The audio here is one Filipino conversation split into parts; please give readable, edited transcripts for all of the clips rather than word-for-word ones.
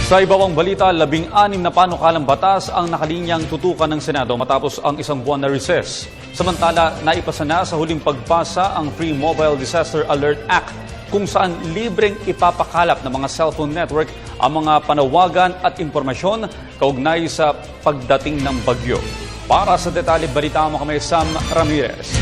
Sa iba pang balita, 16 na panukalang batas ang nakalinyang tutukan ng Senado matapos ang isang buwan na recess. Samantala, naipasa na sa huling pagbasa ang Free Mobile Disaster Alert Act kung saan libreng ipapakalap ng mga cellphone network ang mga panawagan at impormasyon kaugnay sa pagdating ng bagyo. Para sa detalye, balita mo kami Sam Ramirez.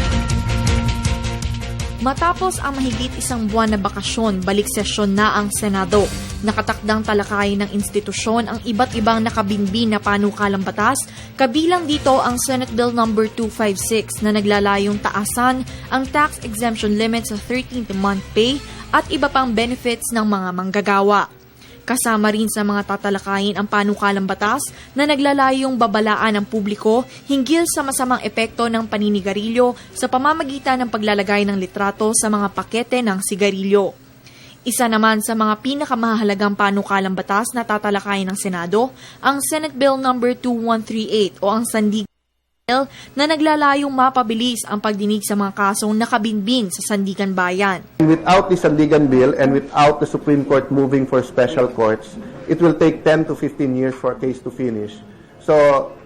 Matapos ang mahigit isang buwan na bakasyon, balik sesyon na ang Senado. Nakatakdang talakayin ng institusyon ang iba't ibang nakabinbin na panukalang batas, kabilang dito ang Senate Bill No. 256 na naglalayong taasan ang tax exemption limit sa 13th month pay at iba pang benefits ng mga manggagawa. Kasama rin sa mga tatalakayin ang panukalang batas na naglalayong babalaan ng publiko hinggil sa masamang epekto ng paninigarilyo sa pamamagitan ng paglalagay ng litrato sa mga pakete ng sigarilyo. Isa naman sa mga pinakamahalagang panukalang batas na tatalakayin ng Senado, ang Senate Bill No. 2138 o ang Sandigan Bill na naglalayong mapabilis ang pagdinig sa mga kasong nakabinbin sa Sandigan Bayan. Without the Sandigan Bill and without the Supreme Court moving for special courts, it will take 10 to 15 years for a case to finish. So,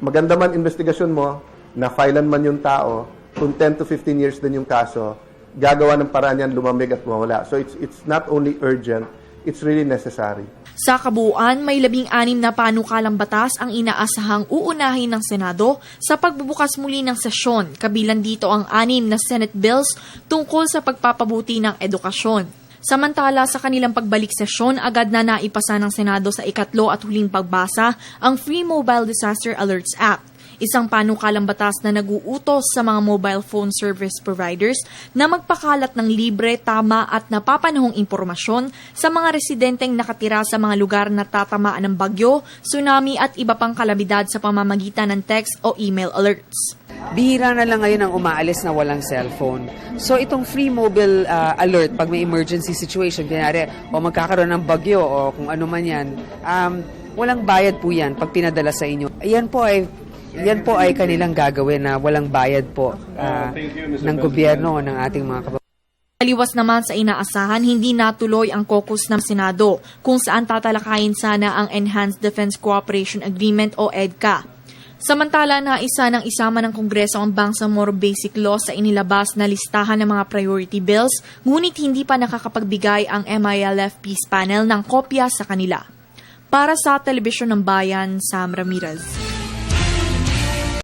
maganda man investigasyon mo, na-filean man yung tao, kung 10 to 15 years din yung kaso, gagawa ng paraan yan lumamig at mawala. So, it's not only urgent, it's really necessary. Sa kabuuan, may 16 na panukalang batas ang inaasahang uunahin ng Senado sa pagbubukas muli ng sesyon, kabilang dito ang 6 na Senate bills tungkol sa pagpapabuti ng edukasyon. Samantala, sa kanilang pagbalik sesyon, agad na naipasa ng Senado sa ikatlo at huling pagbasa ang Free Mobile Disaster Alerts Act. Isang panukalang batas na nag-uutos sa mga mobile phone service providers na magpakalat ng libre, tama at napapanahong impormasyon sa mga residenteng nakatira sa mga lugar na tatamaan ng bagyo, tsunami at iba pang kalamidad sa pamamagitan ng text o email alerts. Bihira na lang ngayon ang umaalis na walang cellphone. So itong free mobile alert pag may emergency situation, kunyari o magkakaroon ng bagyo o kung ano man yan, walang bayad po yan pag pinadala sa inyo. Yan po ay kanilang gagawin na walang bayad po ng gobyerno o ng ating mga kababayan. Aliwas naman sa inaasahan, hindi natuloy ang caucus ng Senado kung saan tatalakayin sana ang Enhanced Defense Cooperation Agreement o EDCA. Samantala, naisa ng isama ng Kongreso ang Bangsamoro Basic Law sa inilabas na listahan ng mga priority bills, ngunit hindi pa nakakapagbigay ang MILF Peace Panel ng kopya sa kanila. Para sa Telebisyon ng Bayan, Sam Ramirez.